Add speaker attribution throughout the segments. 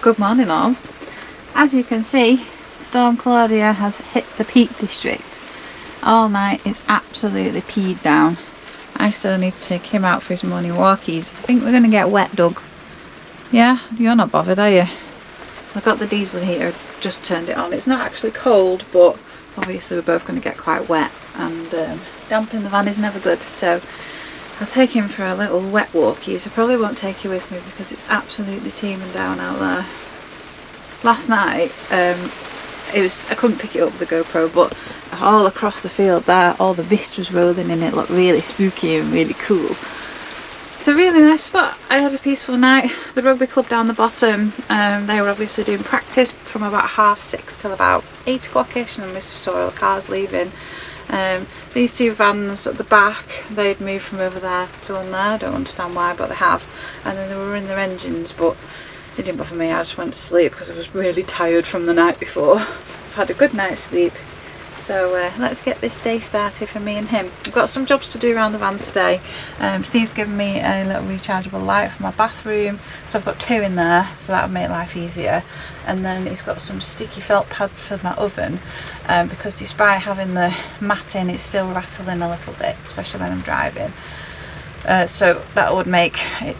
Speaker 1: Good morning all. As you can see, Storm Claudia has hit the Peak District. All night it's absolutely peed down. I still need to take him out for his morning walkies. I think we're going to get wet, Doug. Yeah? You're not bothered, are you? I've got the diesel heater, just turned it on. It's not actually cold, but obviously we're both going to get quite wet, and damp in the van is never good, so I'll take him for a little wet walkies. I probably won't take you with me because it's absolutely teeming down out there. Last night, I couldn't pick it up with the GoPro, but all across the field there, all the mist was rolling in. It looked really spooky and really cool. It's a really nice spot. I had a peaceful night. The rugby club down the bottom, they were obviously doing practice from about 6:30 till about 8 o'clock-ish, and then we saw all the cars leaving. These two vans at the back, they'd moved from over there to on there. I don't understand why, but they have. And then they were in their engines, but it didn't bother me. I just went to sleep because I was really tired from the night before. I've had a good night's sleep. So let's get this day started for me and him. I've got some jobs to do around the van today. Steve's given me a little rechargeable light for my bathroom, so I've got 2 in there, so that'll make life easier. And then he's got some sticky felt pads for my oven, because despite having the mat in, it's still rattling a little bit, especially when I'm driving. So that would make it.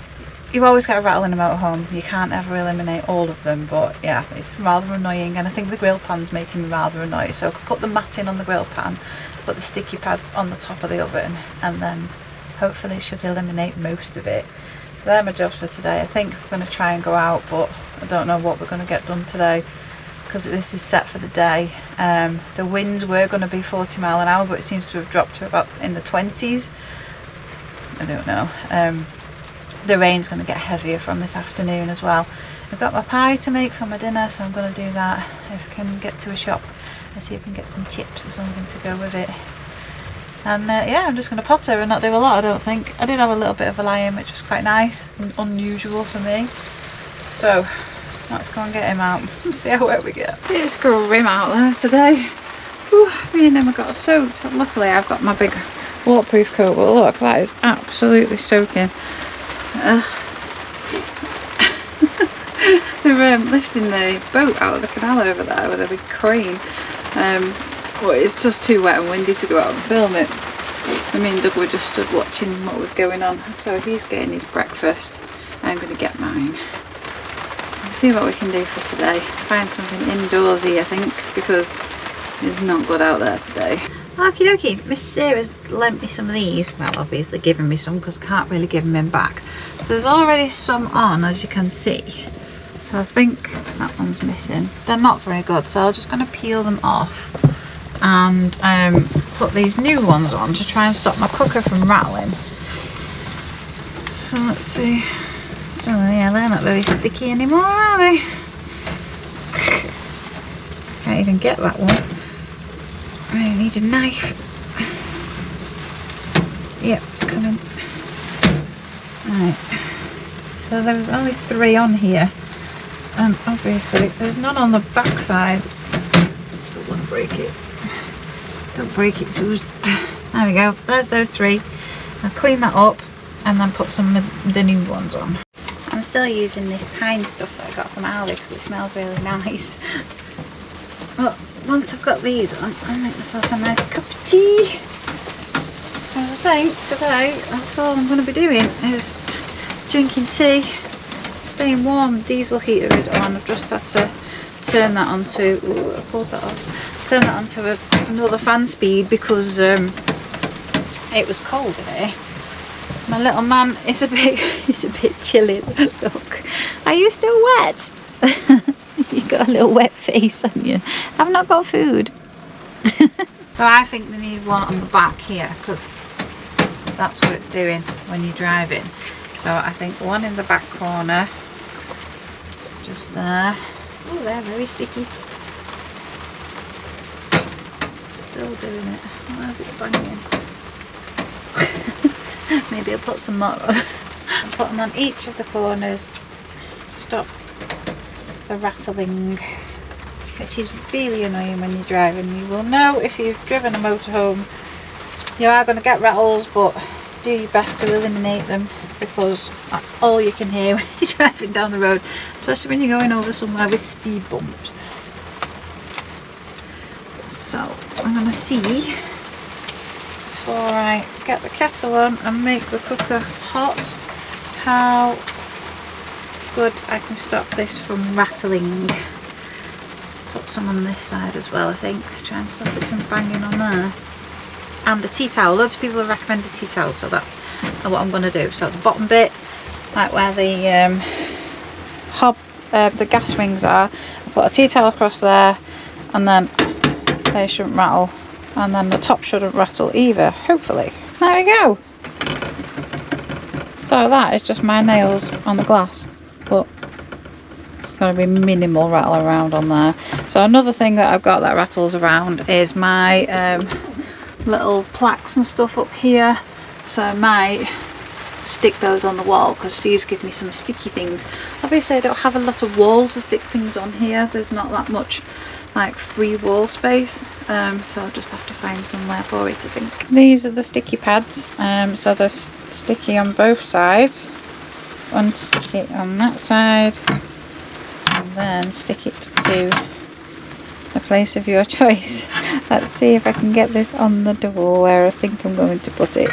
Speaker 1: You always get a rattle in a motorhome. You can't ever eliminate all of them, but yeah, it's rather annoying, and I think the grill pan's making me rather annoyed. So I could put the mat in on the grill pan, put the sticky pads on the top of the oven, and then hopefully it should eliminate most of it. So they're my jobs for today. I think we're going to try and go out, but I don't know what we're going to get done today because this is set for the day. The winds were going to be 40 mile an hour, but it seems to have dropped to about in the 20s. I don't know. The rain's going to get heavier from this afternoon as well. I've got my pie to make for my dinner, so I'm going to do that. If I can get to a shop and see if I can get some chips or something to go with it. And yeah, I'm just going to potter and not do a lot, I don't think. I did have a little bit of a lie-in, which was quite nice and unusual for me. So let's go and get him out and see how wet we get. It's grim out there today. Whew, me and him have got soaked. Luckily I've got my big waterproof coat, but look, that is absolutely soaking. They're lifting the boat out of the canal over there with a big crane, but it's just too wet and windy to go out and film it. Me and Doug were just stood watching what was going on, so he's getting his breakfast. I'm going to get mine. We'll see what we can do for today. Find something indoorsy, I think, because it's not good out there today. Okie dokie, Mr. Deer has lent me some of these. Well, obviously given me some because I can't really give them back. So there's already some on, as you can see. So I think that one's missing. They're not very good, so I'm just going to peel them off and put these new ones on to try and stop my cooker from rattling. So let's see. Oh yeah, they're not very sticky anymore, are they? Can't even get that one. I need a knife. Yep, it's coming. Right. So there was only 3 on here. And obviously there's none on the back side. Don't want to break it. Don't break it, Suze. There we go. There's those 3. I'll clean that up and then put some of the new ones on. I'm still using this pine stuff that I got from Aldi because it smells really nice. But once I've got these on, I'll make myself a nice cup of tea. And I think today that's all I'm going to be doing is drinking tea, staying warm. Diesel heater is on. I've just had to turn that onto, ooh, I pulled that off. Turn that onto another fan speed because it was cold in here. My little man is a bit chilly. Look, are you still wet? You got a little wet face on you. I've not got food. So I think they need one on the back here because that's what it's doing when you're driving. So I think one in the back corner, just there. Oh, they're very sticky. Still doing it. Where's it banging? Maybe I'll put some more on. I'll put them on each of the corners to stop the rattling, which is really annoying when you're driving. You will know if you've driven a motorhome, you are going to get rattles, but do your best to eliminate them, because that's all you can hear when you're driving down the road, especially when you're going over somewhere with speed bumps. So I'm going to see, before I get the kettle on and make the cooker hot, how good I can stop this from rattling. Put some on this side as well, I think. Try and stop it from banging on there. And the tea towel. Loads of people have recommended tea towel, so that's what I'm going to do. So the bottom bit, like where the the gas rings are, I put a tea towel across there, and then they shouldn't rattle, and then the top shouldn't rattle either, hopefully. There we go. So that is just my nails on the glass, but it's going to be minimal rattle around on there. So another thing that I've got that rattles around is my little plaques and stuff up here, so I might stick those on the wall, because Steve's given me some sticky things. Obviously I don't have a lot of wall to stick things on here, there's not that much like free wall space, so I'll just have to find somewhere for it, I think. These are the sticky pads, so they're sticky on both sides. One sticky on that side, and then stick it to the place of your choice. Let's see if I can get this on the door where I think I'm going to put it.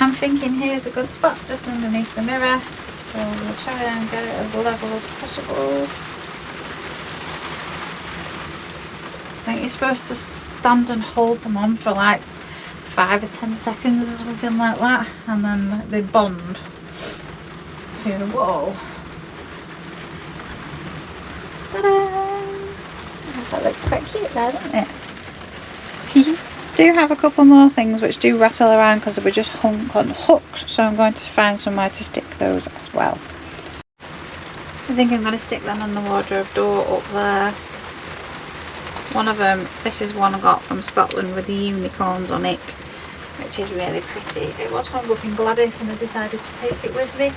Speaker 1: I'm thinking here's a good spot, just underneath the mirror, so we'll try and get it as level as possible. I think you're supposed to stand and hold them on for like 5 or 10 seconds or something like that, and then they bond to the wall. Ta-da! That looks quite cute there, doesn't it? Do have a couple more things which do rattle around because they were just hung on hooks, so I'm going to find somewhere to stick those as well. I think I'm going to stick them on the wardrobe door up there. One of them, this is one I got from Scotland with the unicorns on it, which is really pretty. It was hung up in Gladys and I decided to take it with me.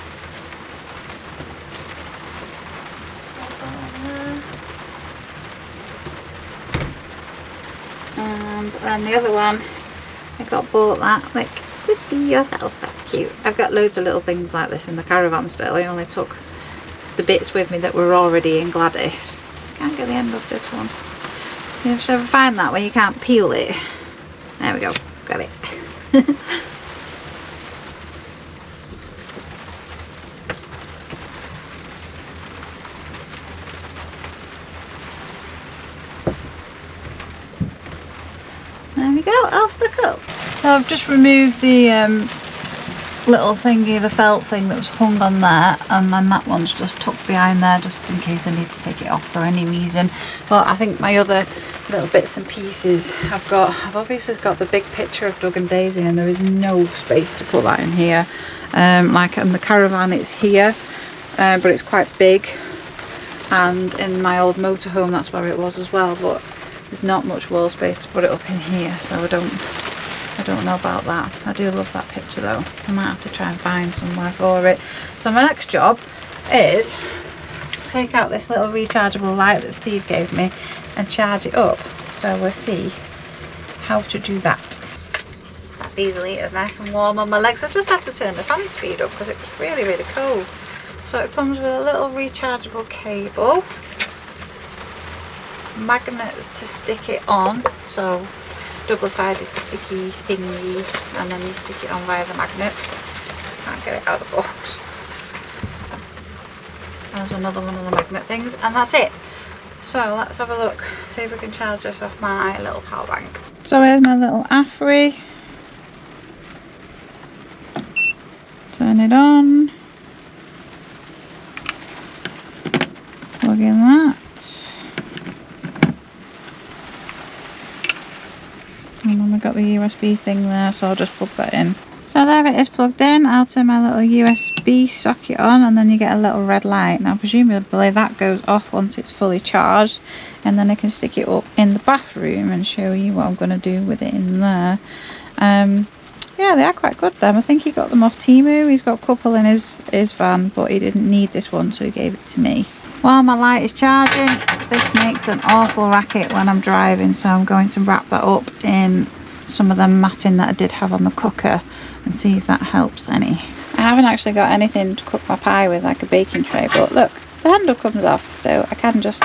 Speaker 1: And then the other one, I got bought that, like, just be yourself, that's cute. I've got loads of little things like this in the caravan still. I only took the bits with me that were already in Gladys. Can't get the end of this one. You should ever find that where you can't peel it. There we go, got it. There we go, all stuck up. So I've just removed the little thingy, the felt thing that was hung on there, and then that one's just tucked behind there just in case I need to take it off for any reason. But I think my other little bits and pieces I've obviously got the big picture of Doug and Daisy, and there is no space to put that in here. Like in the caravan it's here, but it's quite big, and in my old motorhome that's where it was as well, but there's not much wall space to put it up in here, so I don't know about that. I do love that picture though. I might have to try and find somewhere for it. So my next job is take out this little rechargeable light that Steve gave me and charge it up. So we'll see how to do that. That diesel heater is nice and warm on my legs. I've just had to turn the fan speed up because it was really, really cold. So it comes with a little rechargeable cable, magnets to stick it on, so double-sided sticky thingy, and then you stick it on via the magnets. Can't get it out of the box. There's another one of the magnet things, and that's it. So let's have a look, see if we can charge this off my little power bank. So here's my little Afri. Turn it on. Plug in that. And then we've got the USB thing there, so I'll just plug that in. So there it is plugged in. I'll turn my little USB socket on, and then you get a little red light. Now presumably that goes off once it's fully charged, and then I can stick it up in the bathroom and show you what I'm going to do with it in there. Yeah, they are quite good them. I think he got them off Temu. He's got a couple in his van, but he didn't need this one, so he gave it to me. While my light is charging, this makes an awful racket when I'm driving, so I'm going to wrap that up in some of the matting that I did have on the cooker and see if that helps any. I haven't actually got anything to cook my pie with, like a baking tray, but look, the handle comes off, so I can just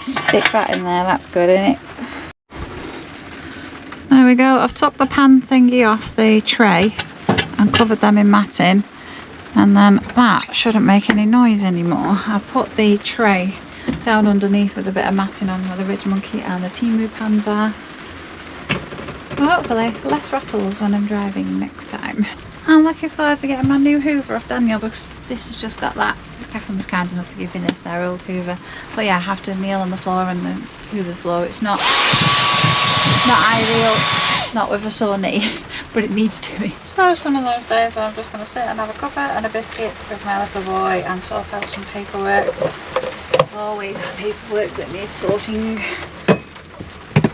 Speaker 1: stick that in there. That's good, isn't it? There we go. I've took the pan thingy off the tray and covered them in matting, and then that shouldn't make any noise anymore. I've put the tray down underneath with a bit of matting on where the Ridge Monkey and the Timu pans are, so hopefully less rattles when I'm driving next time. I'm looking forward to getting my new Hoover off Daniel, because this has just got that. Catherine was kind enough to give me this, their old Hoover, but yeah, I have to kneel on the floor and then Hoover the floor. It's not ideal, not with a sore knee, but it needs doing. So it's one of those days where I'm just going to sit and have a cuppa and a biscuit with my little boy and sort out some paperwork. There's always paperwork that needs sorting.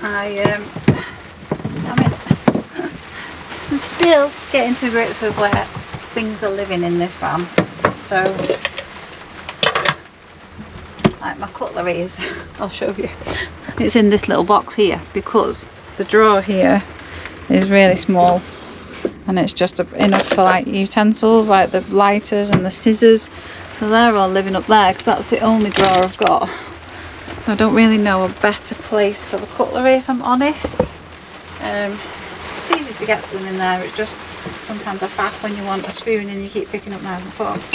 Speaker 1: Damn it. I'm still getting to grips with where things are living in this van. So, like my cutlery is, I'll show you. It's in this little box here because the drawer here is really small and it's just enough for like utensils, like the lighters and the scissors. So they're all living up there because that's the only drawer I've got. I don't really know a better place for the cutlery, if I'm honest. It's easy to get to them in there, it's just sometimes a faff when you want a spoon and you keep picking up knives and forks.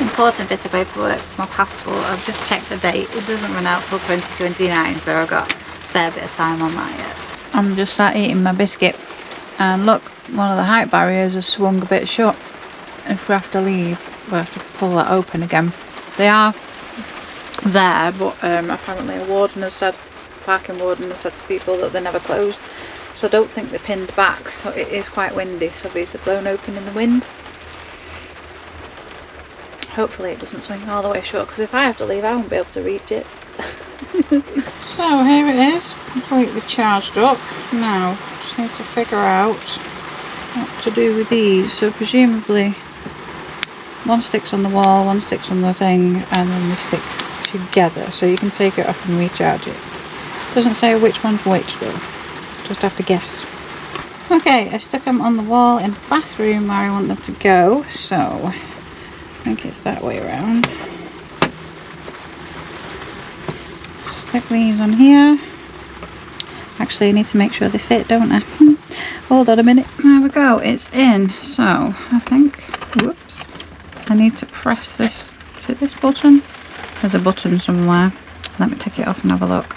Speaker 1: Important bit of paperwork, my passport. I've just checked the date, it doesn't run out till 2029, so I've got a fair bit of time on that yet. I'm just sat eating my biscuit and look, one of the height barriers has swung a bit shut. If we have to leave, we have to pull that open again. They are there, but apparently a warden has said, parking warden has said to people that they're never closed, so I don't think they're pinned back. So it is quite windy, so these are blown open in the wind. Hopefully it doesn't swing all the way shut, because if I have to leave I won't be able to reach it. So here it is, completely charged up. Now just need to figure out what to do with these. So presumably one sticks on the wall, one sticks on the thing, and then they stick together, so you can take it off and recharge it. Doesn't say which one's which though, just have to guess. Okay, I stuck them on the wall in the bathroom where I want them to go, so I think it's that way around. Stick these on here. Actually I need to make sure they fit, don't I? Hold on a minute. There we go, it's in. So I think, whoops, I need to press this. Is it this button? There's a button somewhere. Let me take it off and have a look.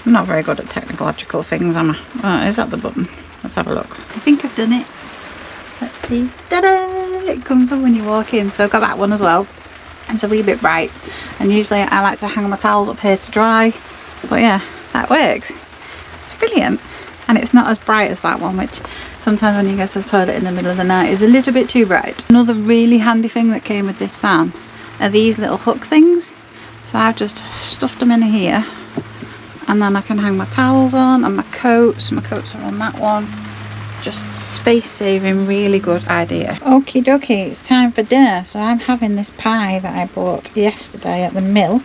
Speaker 1: I'm not very good at technological things, am I? Is that the button? Let's have a look. I think I've done it. Let's see. Ta-da! It comes on when you walk in, so I've got that one as well. It's a wee bit bright, and usually I like to hang my towels up here to dry, but yeah, that works. It's brilliant, and it's not as bright as that one, which sometimes when you go to the toilet in the middle of the night is a little bit too bright. Another really handy thing that came with this van are these little hook things. So I've just stuffed them in here, and then I can hang my towels on and my coats. My coats are on that one. Just space saving, really good idea. Okie dokie, it's time for dinner. So I'm having this pie that I bought yesterday at the mill.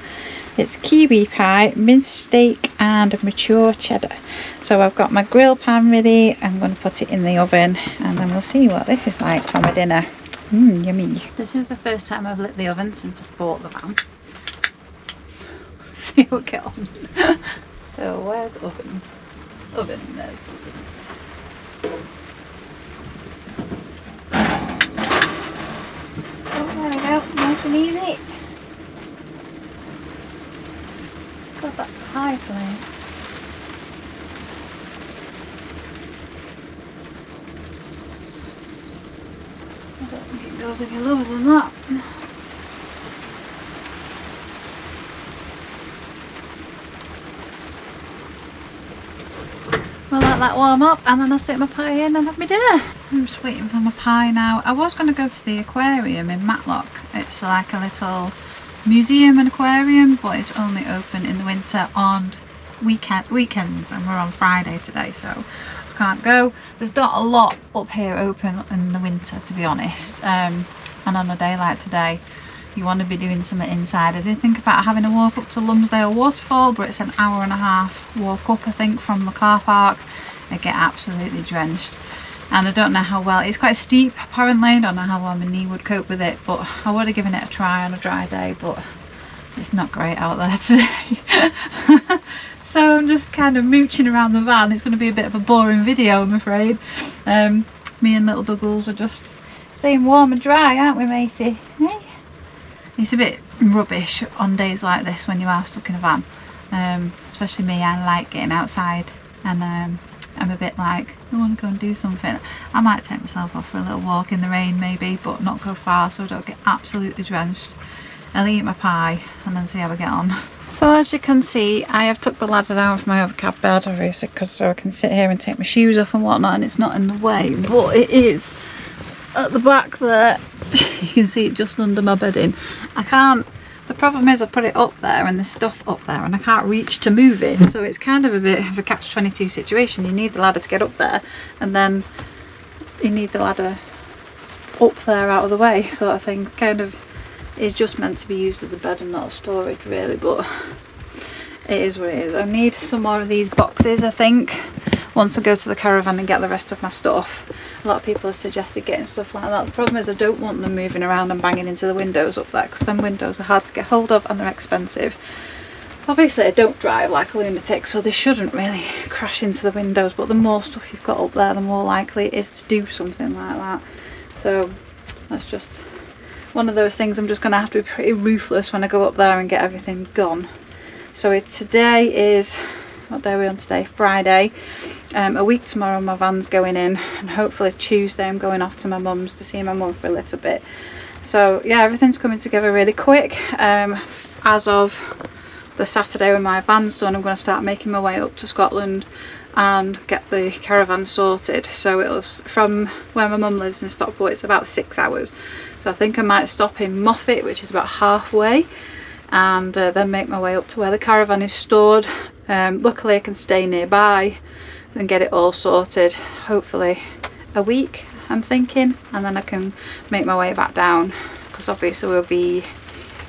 Speaker 1: It's kiwi pie, minced steak and mature cheddar. So I've got my grill pan ready. I'm going to put it in the oven and then we'll see what this is like for my dinner. Yummy. This is the first time I've lit the oven since I bought the van. See what get on. So where's oven? Oven, there's oven. Oh, there we go, nice and easy. God, that's a high flame. I don't think it goes any lower than that. We'll let that warm up and then I'll stick my pie in and have my dinner. I'm just waiting for my pie now. I was going to go to the aquarium in Matlock. It's like a little museum and aquarium, but it's only open in the winter on weekends, and we're on Friday today, so I can't go. There's not a lot up here open in the winter, to be honest, and on a day like today you want to be doing something inside. I did think about having a walk up to Lumsdale Waterfall, but it's an hour and a half walk up, I think, from the car park. I get absolutely drenched, and I don't know how well, it's quite steep apparently, I don't know how well my knee would cope with it, but I would have given it a try on a dry day, but it's not great out there today. So I'm just kind of mooching around the van. It's going to be a bit of a boring video, I'm afraid. Me and little Douglas are just staying warm and dry, aren't we, matey? Hey? It's a bit rubbish on days like this when you are stuck in a van. Especially me, I like getting outside, and I'm a bit like, I want to go and do something. I might take myself off for a little walk in the rain maybe, but not go far so I don't get absolutely drenched. I'll eat my pie and then see how I get on. So as you can see, I have took the ladder down from my overcap bed, obviously, because so I can sit here and take my shoes off and whatnot, and it's not in the way, but it is at the back there. You can see it just under my bedding. I can't, the problem is I put it up there and there's stuff up there and I can't reach to move it, so it's kind of a bit of a catch-22 situation. You need the ladder to get up there, and then you need the ladder up there out of the way, sort of thing. Kind of is just meant to be used as a bed and not a storage really, but it is what it is. I need some more of these boxes, I think, once I go to the caravan and get the rest of my stuff. A lot of people have suggested getting stuff like that. The problem is I don't want them moving around and banging into the windows up there, because them windows are hard to get hold of and they're expensive. Obviously I don't drive like a lunatic, so they shouldn't really crash into the windows, but the more stuff you've got up there, the more likely it is to do something like that. So that's just one of those things. I'm just going to have to be pretty ruthless when I go up there and get everything gone. So today is, what day are we on today? Friday. A week tomorrow my van's going in, and hopefully Tuesday I'm going off to my mum's to see my mum for a little bit. So yeah, everything's coming together really quick. As of the Saturday when my van's done, I'm going to start making my way up to Scotland and get the caravan sorted. So it'll, from where my mum lives in Stockport, it's about 6 hours. So I think I might stop in Moffat, which is about halfway, and then make my way up to where the caravan is stored. Luckily I can stay nearby and get it all sorted, hopefully a week I'm thinking, and then I can make my way back down, because obviously we'll be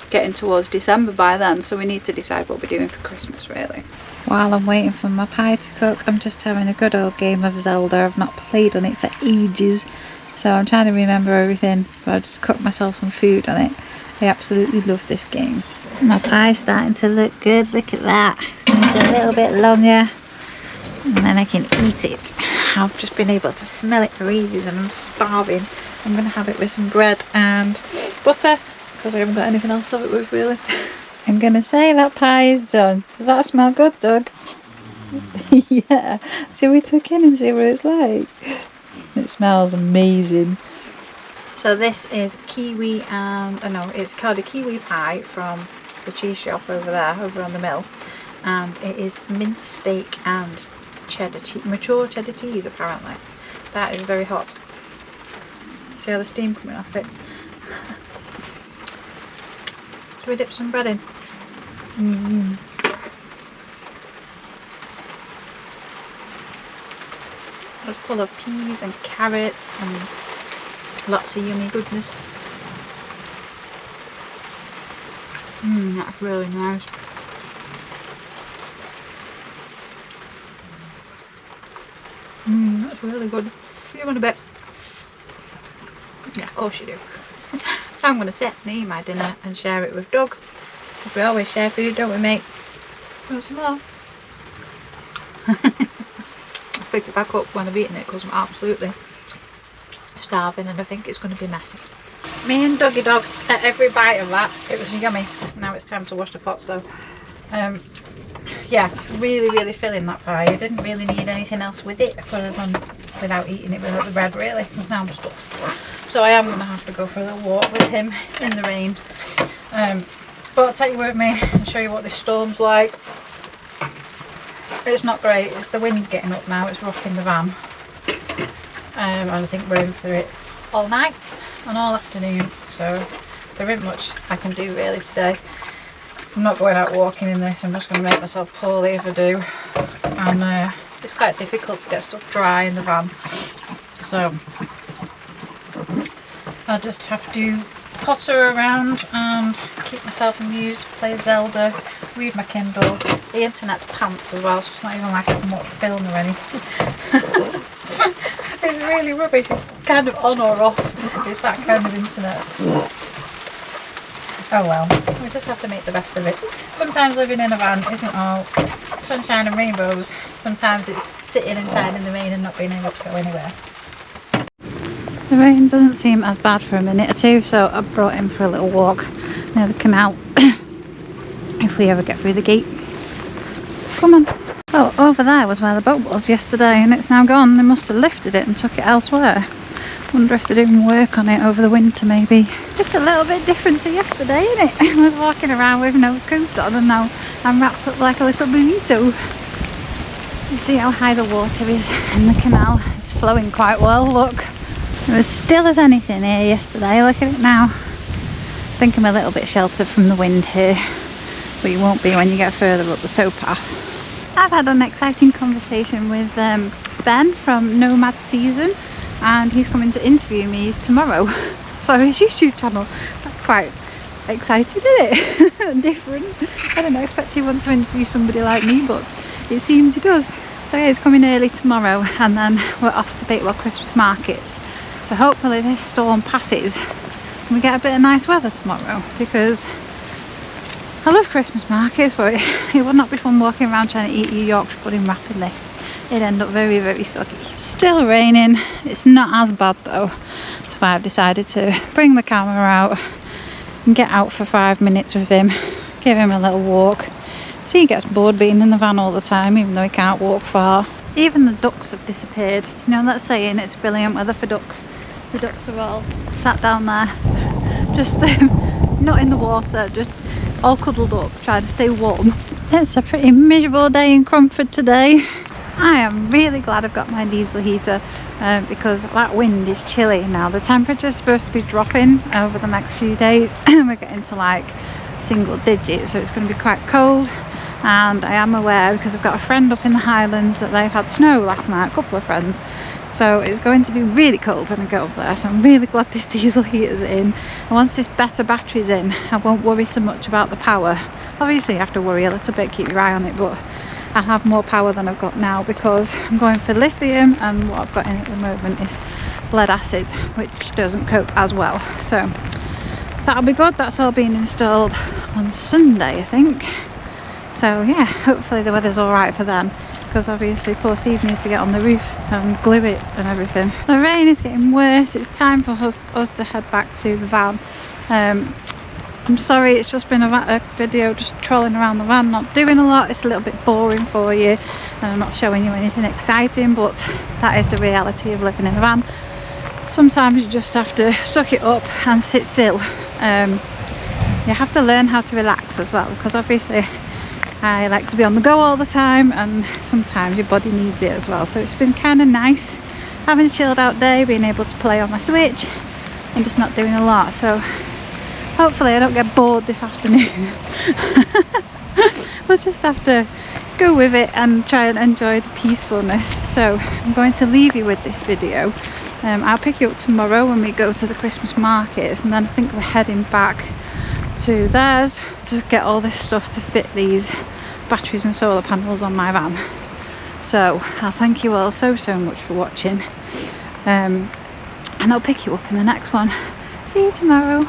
Speaker 1: getting towards December by then, so we need to decide what we're doing for Christmas really. While I'm waiting for my pie to cook, I'm just having a good old game of Zelda. I've not played on it for ages, so I'm trying to remember everything, but I just cooked myself some food on it. I absolutely love this game. My pie's starting to look good, look at that. It's a little bit longer and then I can eat it. I've just been able to smell it for ages and I'm starving. I'm going to have it with some bread and butter, because I haven't got anything else to have it with really. I'm going to say that pie is done. Does that smell good, Doug? Yeah. Shall we tuck in and see what it's like? It smells amazing. So this is kiwi and, no, it's called a kiwi pie from the cheese shop over there, over on the mill. And it is minced steak and cheddar cheese, mature cheddar cheese apparently. That is very hot. See all the steam coming off it. Should we dip some bread in? It's full of peas and carrots and lots of yummy goodness. That's really nice. That's really good. Do you want a bit? Yeah, of course you do. So I'm going to sit and eat my dinner and share it with Doug. We always share food, don't we, mate? Want some more? I'll pick it back up when I've eaten it, because I'm absolutely starving and I think it's going to be messy. Me and Doggy Dog ate every bite of that. It was yummy. Now it's time to wash the pots though. Yeah, really filling that pie. I didn't really need anything else with it. I could have done without eating it without the bread really, because now I'm stuffed. So I am going to have to go for a little walk with him in the rain. But I'll take you with me and show you what this storm's like. It's not great. The wind's getting up now. It's rocking the van. And I think we're in for it all night and all afternoon. So there isn't much I can do really today. I'm not going out walking in this. I'm just going to make myself poorly if I do. And it's quite difficult to get stuff dry in the van. So I'll just have to potter around and keep myself amused, play Zelda, read my Kindle. The internet's pants as well, so it's not even like I can watch film or anything. It's really rubbish, it's kind of on or off, it's that kind of internet. Oh well, we just have to make the best of it. Sometimes living in a van isn't all sunshine and rainbows, sometimes it's sitting inside in the rain and not being able to go anywhere. The rain doesn't seem as bad for a minute or two, so I brought him for a little walk near the canal if we ever get through the gate. Come on. Oh, over there was where the boat was yesterday and it's now gone. They must have lifted it and took it elsewhere. Wonder if they're doing work on it over the winter maybe. It's a little bit different to yesterday, isn't it? I was walking around with no coat on and now I'm wrapped up like a little burrito. You see how high the water is in the canal. It's flowing quite well, look. It was still as anything here yesterday, look at it now. I think I'm a little bit sheltered from the wind here, but you won't be when you get further up the towpath. I've had an exciting conversation with Ben from Nomad Season, and he's coming to interview me tomorrow for his YouTube channel. That's quite exciting, isn't it? Different. I didn't expect he wants to interview somebody like me, but it seems he does. So yeah, he's coming early tomorrow and then we're off to Bakewell Christmas markets. So hopefully this storm passes and we get a bit of nice weather tomorrow, because I love Christmas markets, but it would not be fun walking around trying to eat your Yorkshire pudding wrap in this. It'd end up very, very soggy. Still raining, it's not as bad though, so I've decided to bring the camera out and get out for 5 minutes with him, give him a little walk. So he gets bored being in the van all the time, even though he can't walk far. Even the ducks have disappeared. You know that saying, it's brilliant weather for ducks. The ducks are all sat down there, just not in the water, just all cuddled up, trying to stay warm. It's a pretty miserable day in Cromford today. I am really glad I've got my diesel heater because that wind is chilly now. The temperature is supposed to be dropping over the next few days and we're getting to like single digits, so it's going to be quite cold. And I am aware, because I've got a friend up in the Highlands, that they've had snow last night, a couple of friends, so it's going to be really cold when I get up there. So I'm really glad this diesel heater's in, and once this better battery's in I won't worry so much about the power. Obviously you have to worry a little bit, keep your eye on it, but I have more power than I've got now because I'm going for lithium, and what I've got in at the moment is lead acid, which doesn't cope as well. So that'll be good. That's all being installed on Sunday, I think. So yeah, hopefully the weather's alright for them, because obviously poor Steve needs to get on the roof and glue it and everything. The rain is getting worse. It's time for us to head back to the van. I'm sorry, it's just been a video just trolling around the van, not doing a lot. It's a little bit boring for you and I'm not showing you anything exciting, but that is the reality of living in a van. Sometimes you just have to suck it up and sit still. You have to learn how to relax as well, because obviously I like to be on the go all the time and sometimes your body needs it as well. So it's been kind of nice having a chilled out day, being able to play on my Switch and just not doing a lot. So hopefully I don't get bored this afternoon. We'll just have to go with it and try and enjoy the peacefulness. So I'm going to leave you with this video. I'll pick you up tomorrow when we go to the Christmas markets, and then I think we're heading back to theirs to get all this stuff to fit these batteries and solar panels on my van. So I'll thank you all so much for watching, and I'll pick you up in the next one. See you tomorrow.